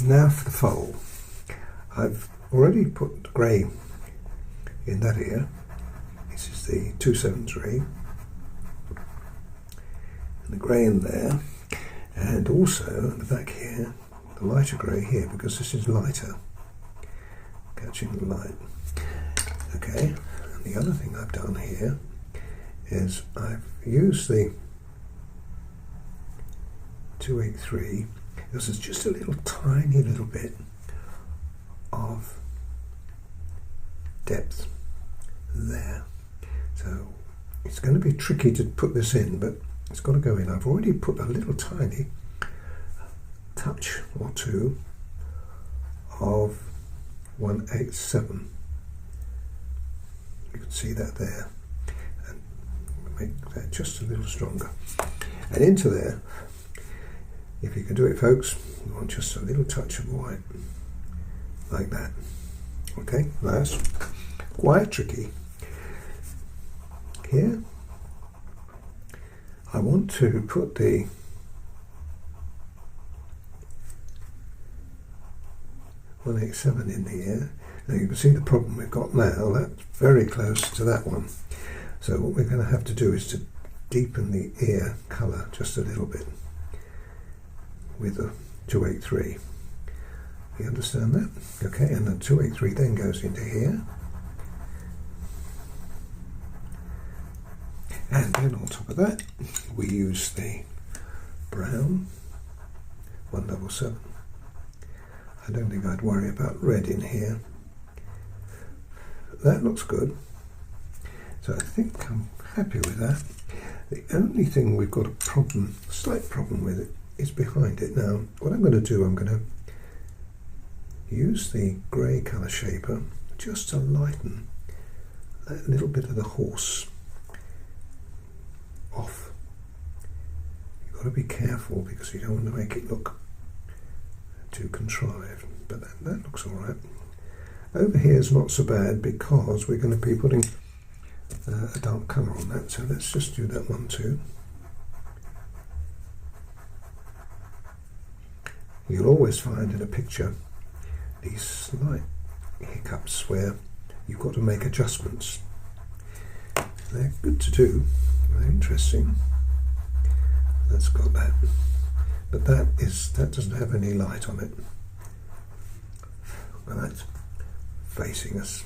Now for the foal. I've already put grey in that ear. This is the 273, and the grey in there, and also at the back here, the lighter grey here, because this is lighter, catching the light. Okay, and the other thing I've done here is I've used the 283. This is just a little tiny little bit of depth there. So it's going to be tricky to put this in, but it's got to go in. I've already put a little tiny touch or two of 187. You can see that there, and make that just a little stronger. And into there, if you can do it, folks, you want just a little touch of white, like that. Okay, that's quite tricky. Here, I want to put the .187 in here. Now you can see the problem we've got now. That's very close to that one. So what we're going to have to do is to deepen the ear colour just a little bit with the 283. You understand that? Okay, and the 283 then goes into here. And then on top of that, we use the brown 177. I don't think I'd worry about red in here. That looks good. So I think I'm happy with that. The only thing we've got a problem, slight problem with it, is behind it. Now, what I'm going to do, I'm going to use the grey colour shaper just to lighten that little bit of the horse off. You've got to be careful because you don't want to make it look too contrived, but that looks alright. Over here is not so bad because we're going to be putting a dark colour on that, so let's just do that one too. You'll always find in a picture these slight hiccups where you've got to make adjustments. They're good to do, they're interesting. That's got that, but that doesn't have any light on it. Well, that's facing us.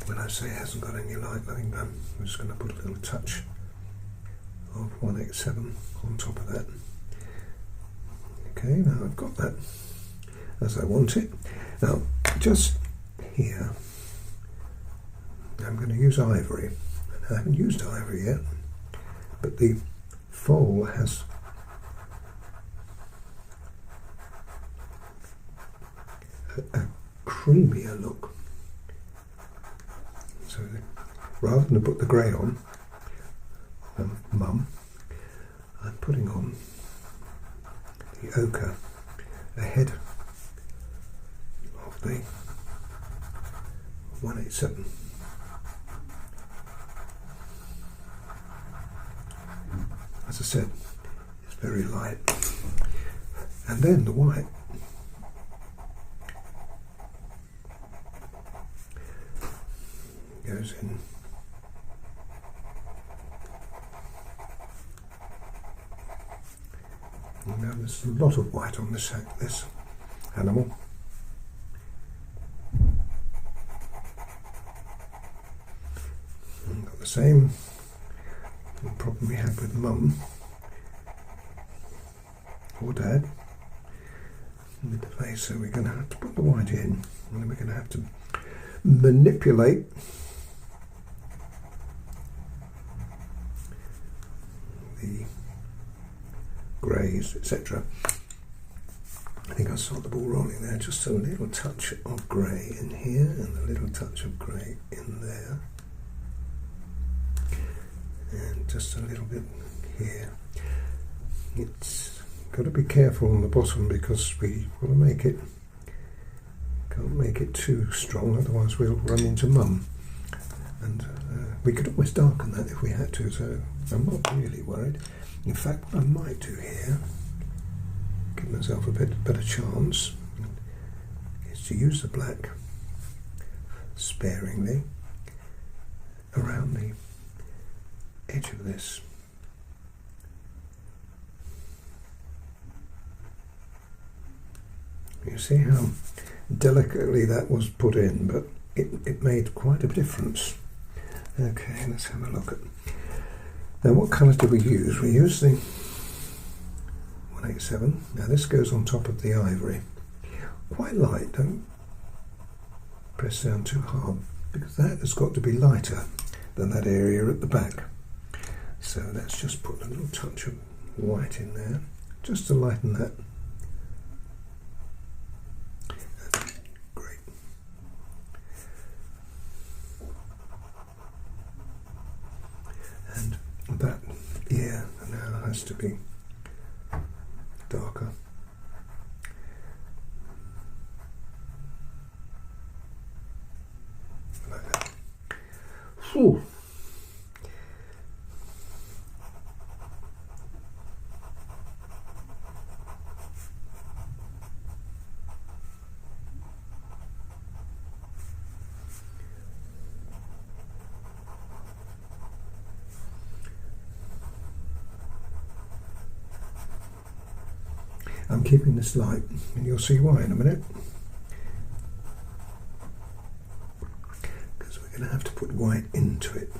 When I say it hasn't got any light, I think I'm just going to put a little touch of 187 on top of that. Okay, now I've got that as I want it. Now, just here, I'm going to use ivory. I haven't used ivory yet, but the foal has a creamier look. So rather than put the grey on Mum, I'm putting on the ochre ahead of the 187. As I said, it's very light. And then the white. Goes in. Now there's a lot of white on this animal. And got the same problem we had with Mum or Dad with the face, so we're going to have to put the white in, and then we're going to have to manipulate the greys, etc. I think I saw the ball rolling there. Just a little touch of grey in here and a little touch of grey in there, and just a little bit here. It's got to be careful on the bottom because we want to make it, can't make it too strong, otherwise we'll run into Mum. And we could always darken that if we had to, so I'm not really worried. In fact, what I might do here, give myself a bit better chance, to use the black sparingly around the edge of this. You see how delicately that was put in, but it made quite a difference. Okay, let's have a look at. Now, what colour did we use? We used the 187. Now, this goes on top of the ivory. Quite light, don't press down too hard, because that has got to be lighter than that area at the back. So let's just put a little touch of white in there, just to lighten that. Great. And that ear now has to be darker. Like that. Whew. I'm keeping this light, and you'll see why in a minute. Because we're going to have to put white into it.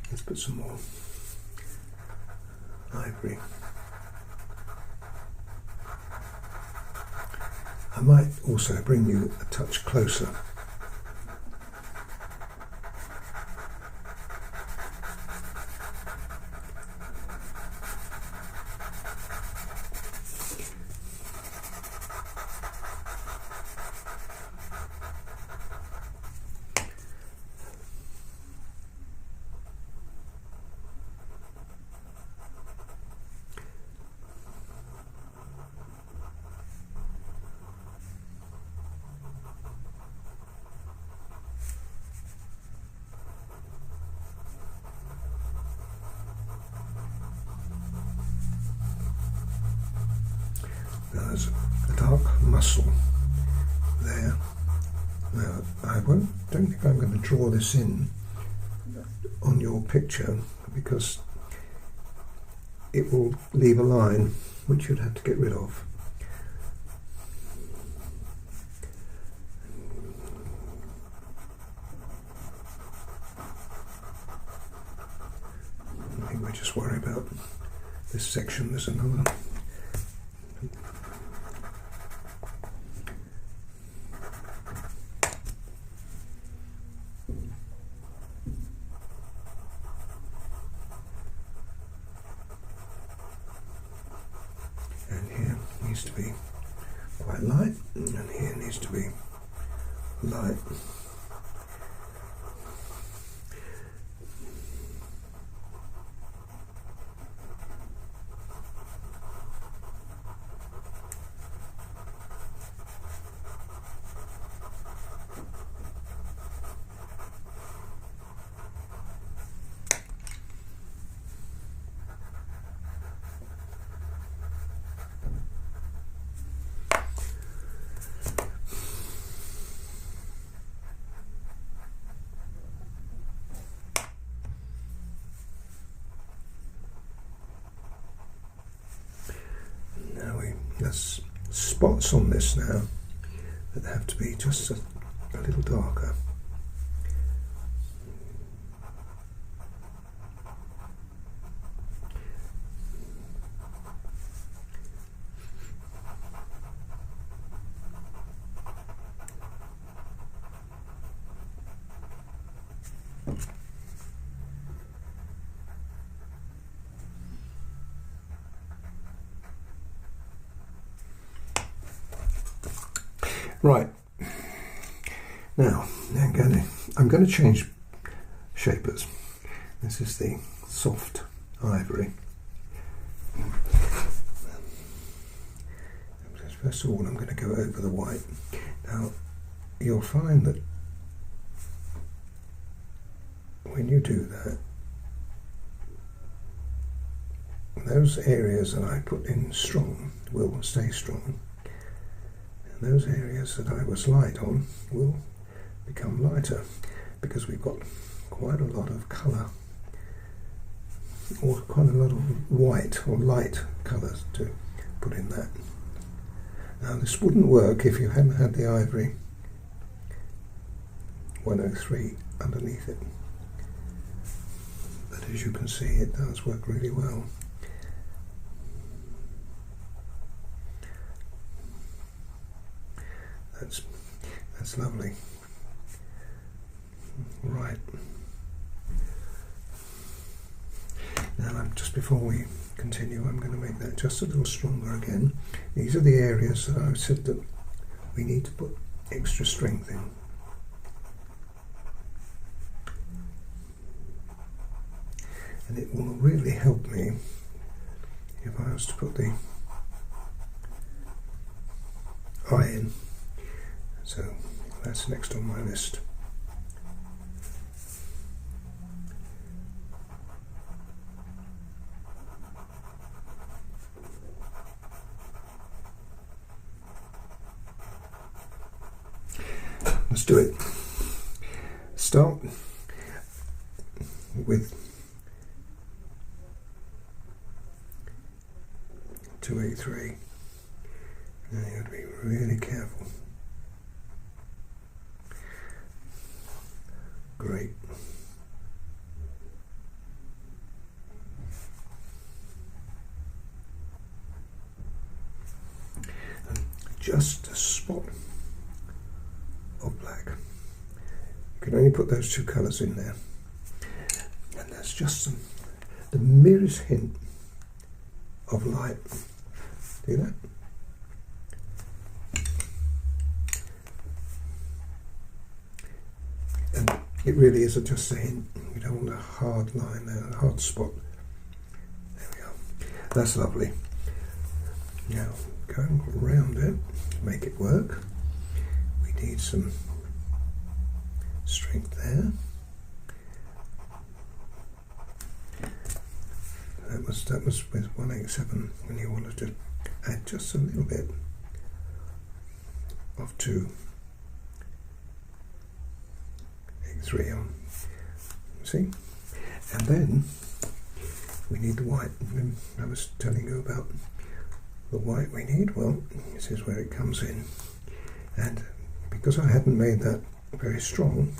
Let's put some more ivory. I might also bring you a touch closer. Now there's a dark muscle there. Now I don't think I'm going to draw this in on your picture, because it will leave a line which you'd have to get rid of. I think we just worry about this section. There's another. Needs to be quite light, and here needs to be light. There's spots on this now that have to be just a little darker. Right, now I'm going to change shapers. This is the soft ivory. First of all, I'm going to go over the white. Now, you'll find that when you do that, And those areas that I put in strong will stay strong. And those areas that I was light on will become lighter, because we've got quite a lot of colour, or quite a lot of white or light colours to put in that. Now this wouldn't work if you hadn't had the ivory 103 underneath it, but as you can see it does work really well. That's lovely. Right. Now, just before we continue, I'm going to make that just a little stronger again. These are the areas that I've said that we need to put extra strength in. And it will really help me if I was to put the eye in. So that's next on my list. Let's do it. Start with 283. Now you have to be really careful. Great. And just a spot of black. You can only put those two colours in there, and that's just the merest hint of light. See that? And it really is just a hint. You don't want a hard line there, a hard spot. There we are. That's lovely. Now, going around it, make it work. We need some strength there. That was with 187 when you wanted to add just a little bit of 283 on. See? And then we need the white. I was telling you about the white we need. Well, this is where it comes in. And because I hadn't made that very strong,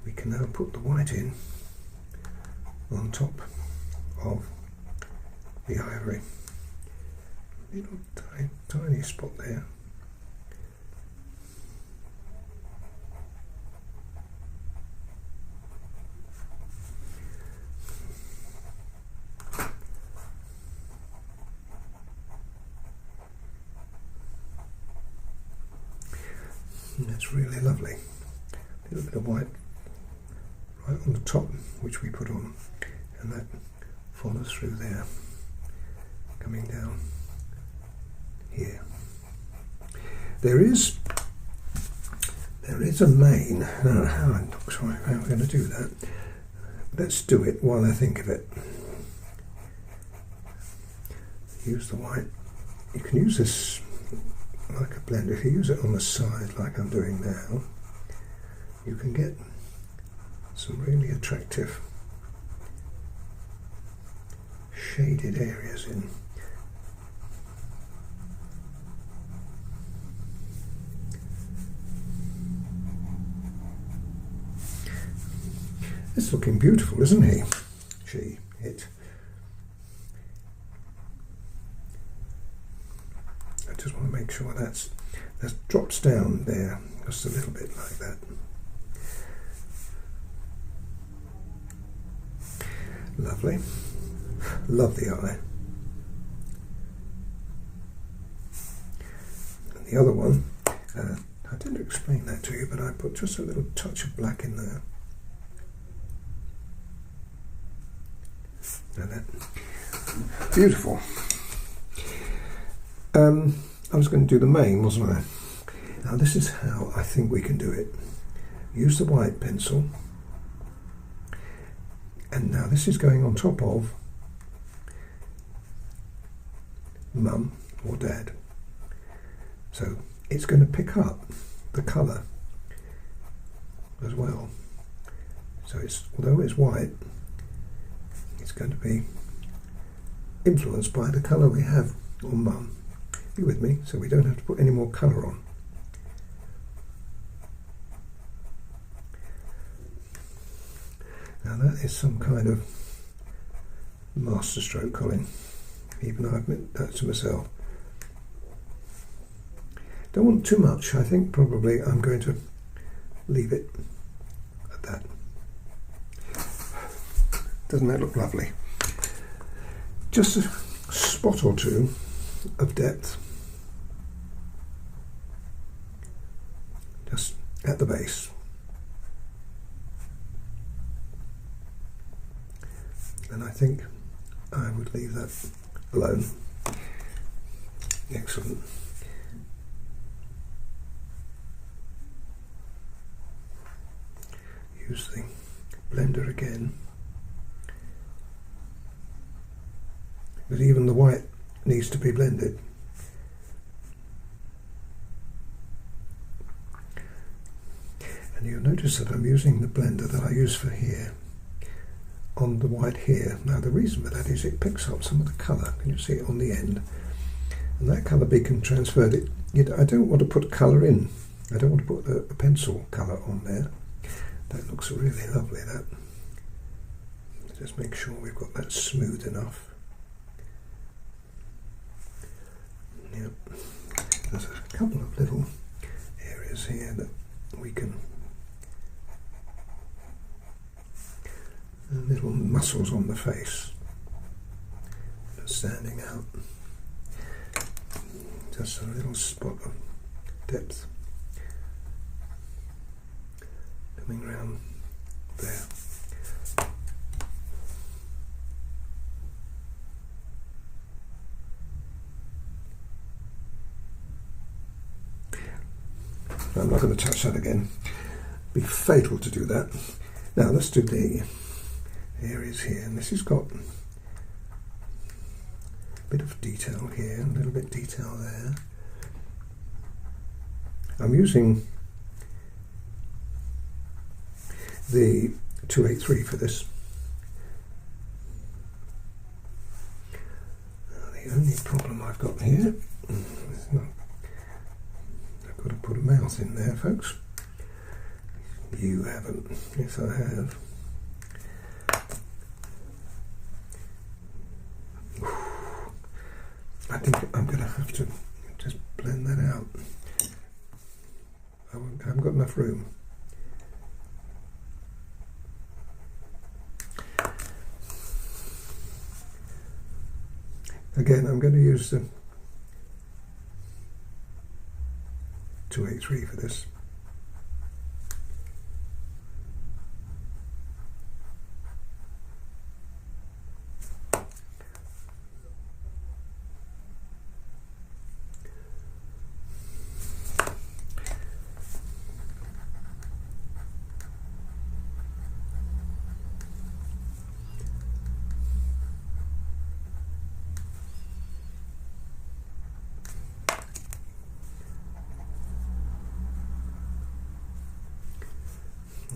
we can now put the white in on top of the ivory. Little tiny spot there. And that's really lovely. A little bit of white right on the top, which we put on, and that follows through there, coming down here. There is a mane. No, I'm not sure how we're going to do that. Let's do it while I think of it. Use the white. You can use this like a blend. If you use it on the side like I'm doing now, you can get some really attractive shaded areas in. It's looking beautiful, isn't he? She, it. I just want to make sure that drops down there just a little bit like that. Lovely. Love the eye. And the other one, I didn't explain that to you, but I put just a little touch of black in there. And that, beautiful. I was going to do the mane, wasn't I? Now this is how I think we can do it. Use the white pencil, and now this is going on top of mum or dad. So it's going to pick up the colour as well. So although it's white, it's going to be influenced by the colour we have on mum. You with me? So we don't have to put any more colour on. Now that is some kind of masterstroke, Colin. Even I admit that to myself. Don't want too much. I think probably I'm going to leave it at that. Doesn't that look lovely? Just a spot or two of depth, just at the base. And I think I would leave that alone. Excellent. Use the blender again. But even the white needs to be blended. And you'll notice that I'm using the blender that I use for here on the white here. Now the reason for that is it picks up some of the colour. Can you see it on the end? And that colour being transferred. I don't want to put colour in. I don't want to put a pencil colour on there. That looks really lovely, that. Just make sure we've got that smooth enough. Yep. There's a couple of little areas here that we can, little muscles on the face standing out. Just a little spot of depth coming around there. I'm not going to touch that again. It'd be fatal to do that. Now let's do the areas here, and this has got a bit of detail here, a little bit of detail there. I'm using the 283 for this. The only problem I've got here is I've got to put a mouth in there, folks. You haven't. Yes, I have. I think I'm going to have to just blend that out. I haven't got enough room. Again, I'm going to use the 283 for this.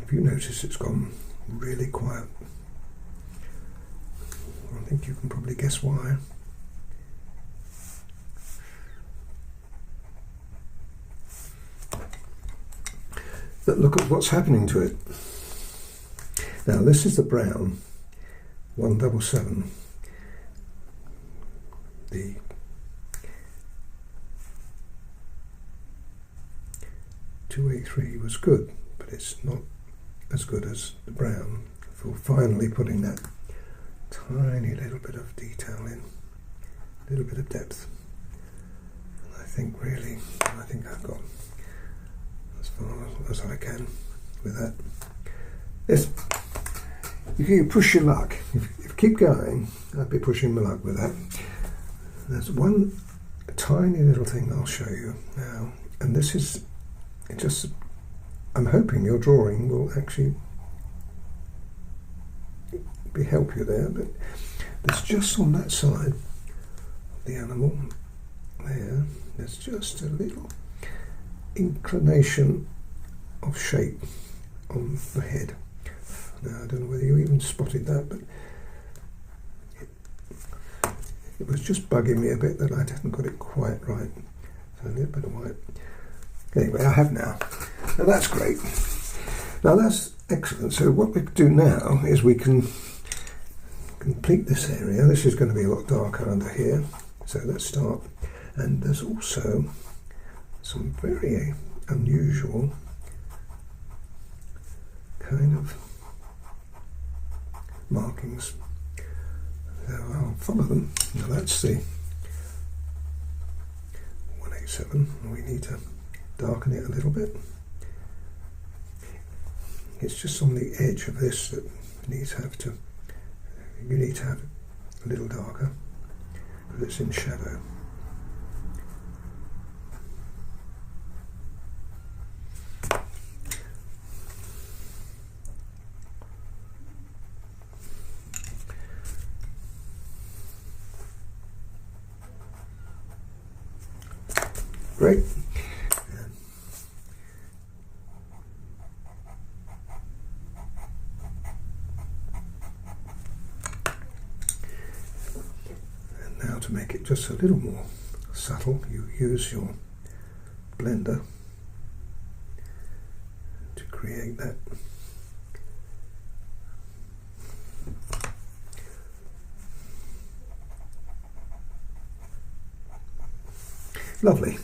If you notice, it's gone really quiet. I think you can probably guess why. But look at what's happening to it. Now this is the brown 177. The .283 was good, but it's not as good as the brown for finally putting that tiny little bit of detail in, a little bit of depth. And I think I've got as far as I can with that. Yes, you can push your luck. If you keep going, I'd be pushing my luck with that. There's one tiny little thing I'll show you now, and this is just, I'm hoping your drawing will actually help you there, but there's just on that side the animal there. There's just a little inclination of shape on the head. Now, I don't know whether you even spotted that, but it was just bugging me a bit that I hadn't got it quite right. So a little bit of white. Anyway, I have now. Now that's great. Now that's excellent. So what we do now is we can complete this area. This is going to be a lot darker under here. So let's start. And there's also some very unusual kind of markings. So I'll follow them. Now that's the 187. We need to darken it a little bit. It's just on the edge of this that you need to have a little darker because it's in shadow. Great. And now to make it just a little more subtle, you use your blender to create that. Lovely.